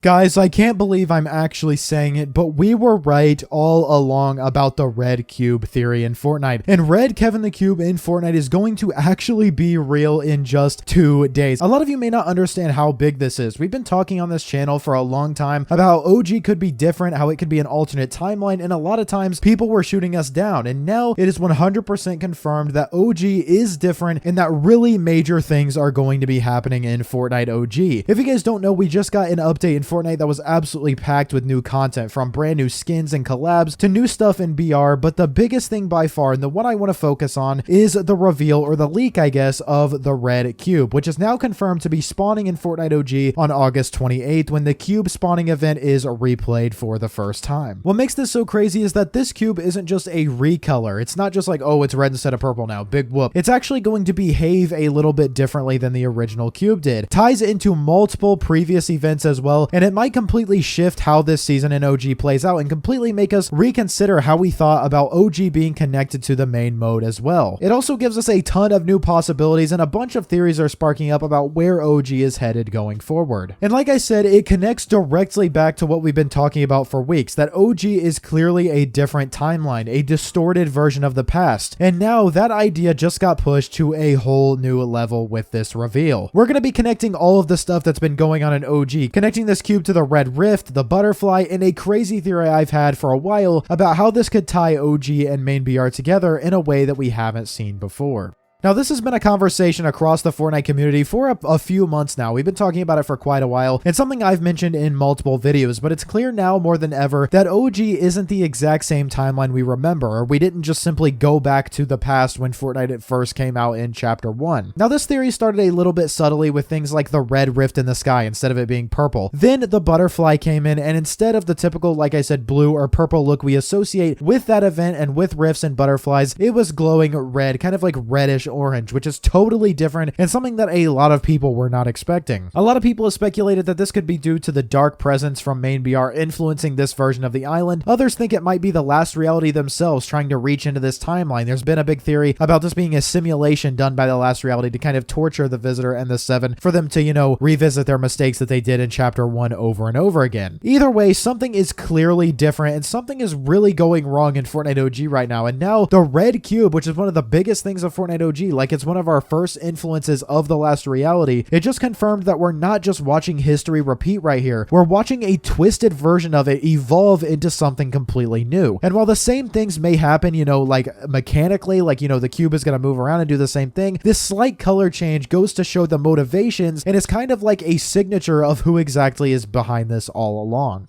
Guys, I can't believe I'm actually saying it, but we were right all along about the red cube theory in Fortnite. And red Kevin the Cube in Fortnite is going to actually be real in just 2 days. A lot of you may not understand how big this is. We've been talking on this channel for a long time about how OG could be different, how it could be an alternate timeline, and a lot of times people were shooting us down. And now it is 100% confirmed that OG is different and that really major things are going to be happening in Fortnite OG. If you guys don't know, we just got an update in Fortnite that was absolutely packed with new content, from brand new skins and collabs to new stuff in BR, but the biggest thing by far, and the one I want to focus on, is the reveal, or the leak I guess, of the red cube, which is now confirmed to be spawning in Fortnite OG on August 28th when the cube spawning event is replayed for the first time. What makes this so crazy is that this cube isn't just a recolor. It's not just like, oh, it's red instead of purple now, big whoop. It's actually going to behave a little bit differently than the original cube did. Ties into multiple previous events as well, and it might completely shift how this season in OG plays out and completely make us reconsider how we thought about OG being connected to the main mode as well. It also gives us a ton of new possibilities, and a bunch of theories are sparking up about where OG is headed going forward. And like I said, it connects directly back to what we've been talking about for weeks, that OG is clearly a different timeline, a distorted version of the past. And now that idea just got pushed to a whole new level with this reveal. We're going to be connecting all of the stuff that's been going on in OG, connecting this cube to the red rift, the butterfly, and a crazy theory I've had for a while about how this could tie OG and main BR together in a way that we haven't seen before. Now, this has been a conversation across the Fortnite community for a few months now. We've been talking about it for quite a while. It's something I've mentioned in multiple videos, but it's clear now more than ever that OG isn't the exact same timeline we remember, or we didn't just simply go back to the past when Fortnite first came out in Chapter 1. Now, this theory started a little bit subtly with things like the red rift in the sky instead of it being purple. Then the butterfly came in, and instead of the typical, like I said, blue or purple look we associate with that event and with rifts and butterflies, it was glowing red, kind of like reddish orange, which is totally different and something that a lot of people were not expecting. A lot of people have speculated that this could be due to the dark presence from main BR influencing this version of the island. Others think it might be the last reality themselves trying to reach into this timeline. There's been a big theory about this being a simulation done by the last reality to kind of torture the visitor and the Seven for them to, you know, revisit their mistakes that they did in Chapter 1 over and over again. Either way, something is clearly different and something is really going wrong in Fortnite OG right now. And now the red cube, which is one of the biggest things of Fortnite OG, like it's one of our first influences of the last reality, it just confirmed that we're not just watching history repeat right here. We're watching a twisted version of it evolve into something completely new. And while the same things may happen, you know, like mechanically, like, you know, the cube is going to move around and do the same thing, this slight color change goes to show the motivations and is kind of like a signature of who exactly is behind this all along.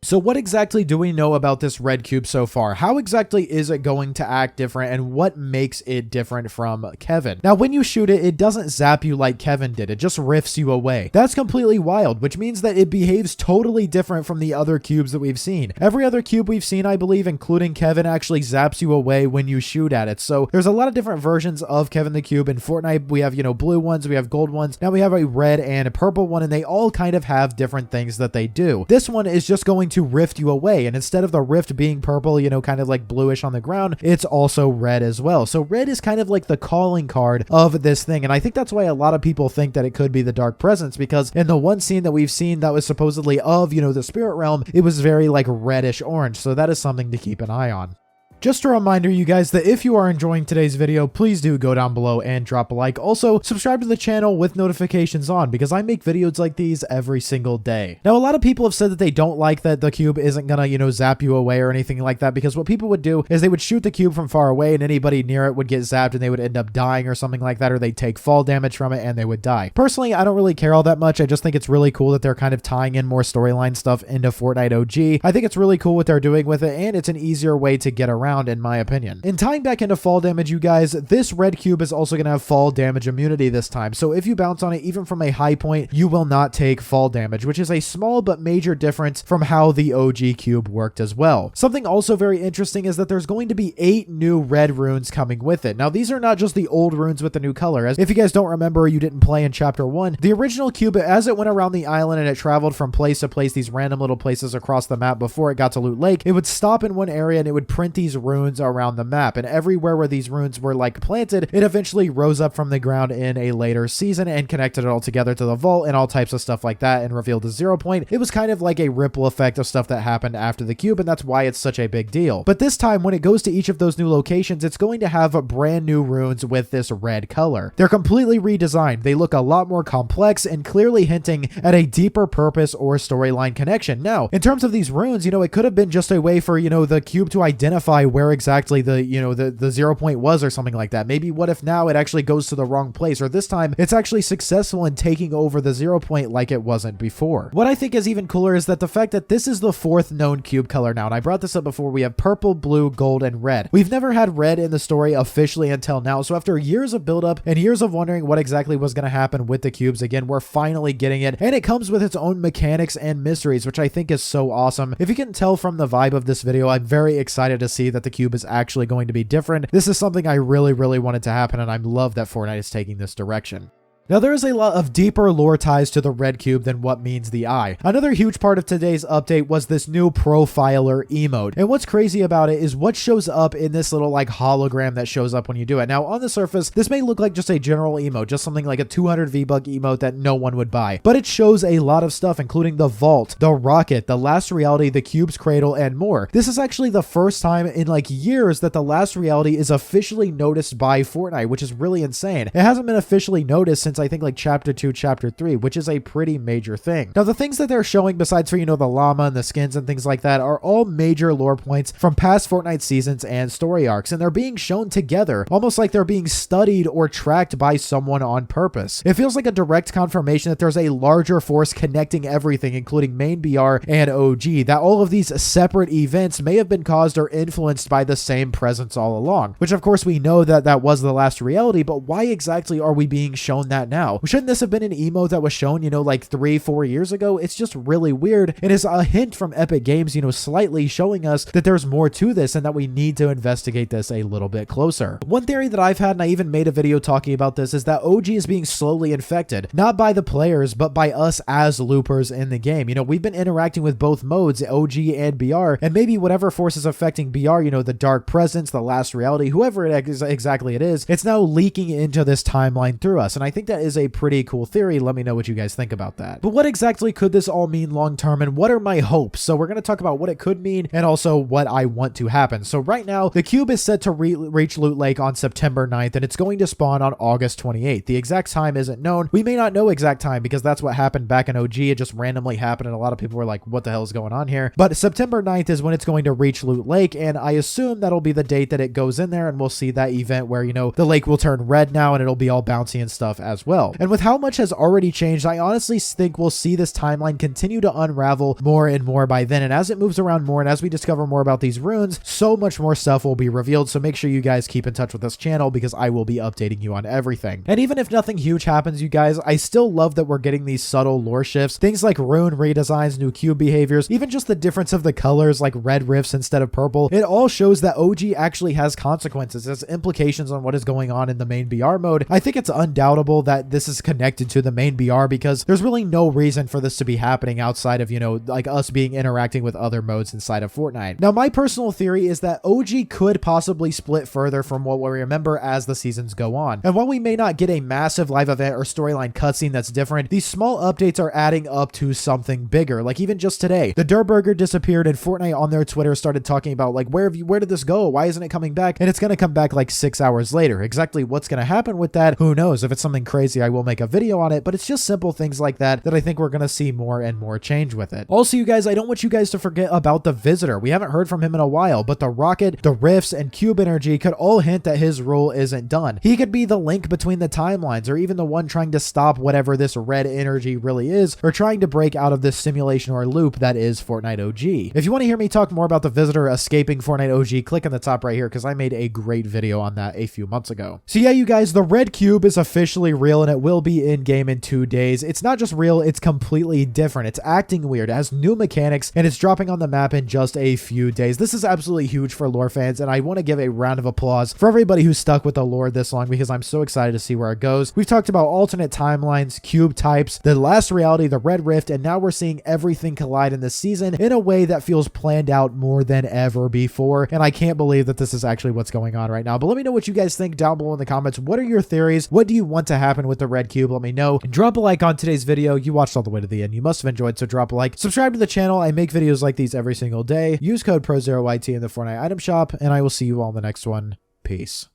So what exactly do we know about this red cube so far? How exactly is it going to act different, and what makes it different from Kevin? Now, when you shoot it, it doesn't zap you like Kevin did. It just rifts you away. That's completely wild, which means that it behaves totally different from the other cubes that we've seen. Every other cube we've seen, I believe, including Kevin, actually zaps you away when you shoot at it. So there's a lot of different versions of Kevin the Cube. In Fortnite, we have, you know, blue ones, we have gold ones. Now we have a red and a purple one, and they all kind of have different things that they do. This one is just going to rift you away, and instead of the rift being purple, you know, kind of like bluish on the ground, it's also red as well. So red is kind of like the calling card of this thing, and I think that's why a lot of people think that it could be the dark presence, because in the one scene that we've seen that was supposedly of, you know, the spirit realm, it was very like reddish orange. So that is something to keep an eye on. Just a reminder, you guys, that if you are enjoying today's video, please do go down below and drop a like. Also, subscribe to the channel with notifications on, because I make videos like these every single day. Now, a lot of people have said that they don't like that the cube isn't gonna, you know, zap you away or anything like that, because what people would do is they would shoot the cube from far away and anybody near it would get zapped and they would end up dying or something like that, or they'd take fall damage from it and they would die. Personally, I don't really care all that much. I just think it's really cool that they're kind of tying in more storyline stuff into Fortnite OG. I think it's really cool what they're doing with it, and it's an easier way to get around, in my opinion. And tying back into fall damage, you guys, this red cube is also going to have fall damage immunity this time. So if you bounce on it, even from a high point, you will not take fall damage, which is a small but major difference from how the OG cube worked as well. Something also very interesting is that there's going to be 8 new red runes coming with it. Now, these are not just the old runes with the new color. As if you guys don't remember, you didn't play in Chapter 1, the original cube, as it went around the island and it traveled from place to place, these random little places across the map before it got to Loot Lake, it would stop in one area and it would print these runes around the map, and everywhere where these runes were like planted, it eventually rose up from the ground in a later season and connected it all together to the vault and all types of stuff like that and revealed the 0 point. It was kind of like a ripple effect of stuff that happened after the cube, and that's why it's such a big deal. But this time, when it goes to each of those new locations, it's going to have brand new runes with this red color. They're completely redesigned. They look a lot more complex and clearly hinting at a deeper purpose or storyline connection. Now, in terms of these runes, it could have been just a way for, the cube to identify where exactly the 0 point was or something like that. Maybe what if now it actually goes to the wrong place, or this time it's actually successful in taking over the 0 point like it wasn't before. What I think is even cooler is that the fact that this is the 4th known cube color now, and I brought this up before. We have purple, blue, gold, and red. We've never had red in the story officially until now, so after years of buildup and years of wondering what exactly was going to happen with the cubes, again, we're finally getting it, and it comes with its own mechanics and mysteries, which I think is so awesome. If you can tell from the vibe of this video, I'm very excited to see that the cube is actually going to be different. This is something I really wanted to happen, and I love that Fortnite is taking this direction. Now, there is a lot of deeper lore ties to the red cube than what means the eye. Another huge part of today's update was this new profiler emote. And what's crazy about it is what shows up in this little like hologram that shows up when you do it. Now, on the surface, this may look like just a general emote, just something like a 200 V-Buck emote that no one would buy. But it shows a lot of stuff, including the vault, the rocket, the last reality, the cube's cradle, and more. This is actually the first time in like years that the last reality is officially noticed by Fortnite, which is really insane. It hasn't been officially noticed since I think like chapter 2, chapter 3, which is a pretty major thing. Now, the things that they're showing besides for, the llama and the skins and things like that are all major lore points from past Fortnite seasons and story arcs, and they're being shown together, almost like they're being studied or tracked by someone on purpose. It feels like a direct confirmation that there's a larger force connecting everything, including main BR and OG, that all of these separate events may have been caused or influenced by the same presence all along, which of course we know that that was the last reality, but why exactly are we being shown that now? Shouldn't this have been an emote that was shown, like 3-4 years ago? It's just really weird. It is a hint from Epic Games, slightly showing us that there's more to this and that we need to investigate this a little bit closer. One theory that I've had, and I even made a video talking about this, is that OG is being slowly infected, not by the players, but by us as loopers in the game. We've been interacting with both modes, OG and BR, and maybe whatever force is affecting BR, the dark presence, the last reality, whoever exactly it is, it's now leaking into this timeline through us. And I think that is a pretty cool theory. Let me know what you guys think about that. But what exactly could this all mean long term, and what are my hopes? So we're going to talk about what it could mean and also what I want to happen. So right now, the cube is set to reach Loot Lake on September 9th, and it's going to spawn on August 28th. The exact time isn't known. We may not know exact time because that's what happened back in OG. It just randomly happened, and a lot of people were like, what the hell is going on here? But September 9th is when it's going to reach Loot Lake, and I assume that'll be the date that it goes in there, and we'll see that event where, the lake will turn red now, and it'll be all bouncy and stuff as well. And with how much has already changed, I honestly think we'll see this timeline continue to unravel more and more by then. And as it moves around more and as we discover more about these runes, so much more stuff will be revealed. So make sure you guys keep in touch with this channel because I will be updating you on everything. And even if nothing huge happens, you guys, I still love that we're getting these subtle lore shifts. Things like rune redesigns, new cube behaviors, even just the difference of the colors like red rifts instead of purple. It all shows that OG actually has consequences. It has implications on what is going on in the main BR mode. I think it's undoubtable that this is connected to the main BR because there's really no reason for this to be happening outside of, like us being interacting with other modes inside of Fortnite. Now, my personal theory is that OG could possibly split further from what we remember as the seasons go on. And while we may not get a massive live event or storyline cutscene that's different, these small updates are adding up to something bigger. Like even just today, the Durburger disappeared and Fortnite on their Twitter started talking about like, where did this go? Why isn't it coming back? And it's going to come back like 6 hours later. Exactly what's going to happen with that? Who knows? If it's something crazy, I will make a video on it, but it's just simple things like that I think we're going to see more and more change with it. Also, you guys, I don't want you guys to forget about the Visitor. We haven't heard from him in a while, but the rocket, the rifts, and cube energy could all hint that his role isn't done. He could be the link between the timelines, or even the one trying to stop whatever this red energy really is, or trying to break out of this simulation or loop that is Fortnite OG. If you want to hear me talk more about the Visitor escaping Fortnite OG, click on the top right here because I made a great video on that a few months ago. So yeah, you guys, the red cube is officially real real and it will be in game in 2 days. It's not just real, it's completely different. It's acting weird, it has new mechanics, and it's dropping on the map in just a few days. This is absolutely huge for lore fans, and I want to give a round of applause for everybody who stuck with the lore this long because I'm so excited to see where it goes. We've talked about alternate timelines, cube types, the last reality, the Red Rift, and now we're seeing everything collide in this season in a way that feels planned out more than ever before, and I can't believe that this is actually what's going on right now. But let me know what you guys think down below in the comments. What are your theories? What do you want to happen with the red cube? Let me know, and drop a like on today's video. You watched all the way to the end. You must have enjoyed, so drop a like. Subscribe to the channel. I make videos like these every single day. Use code PROZEROYT in the Fortnite item shop, and I will see you all in the next one. Peace.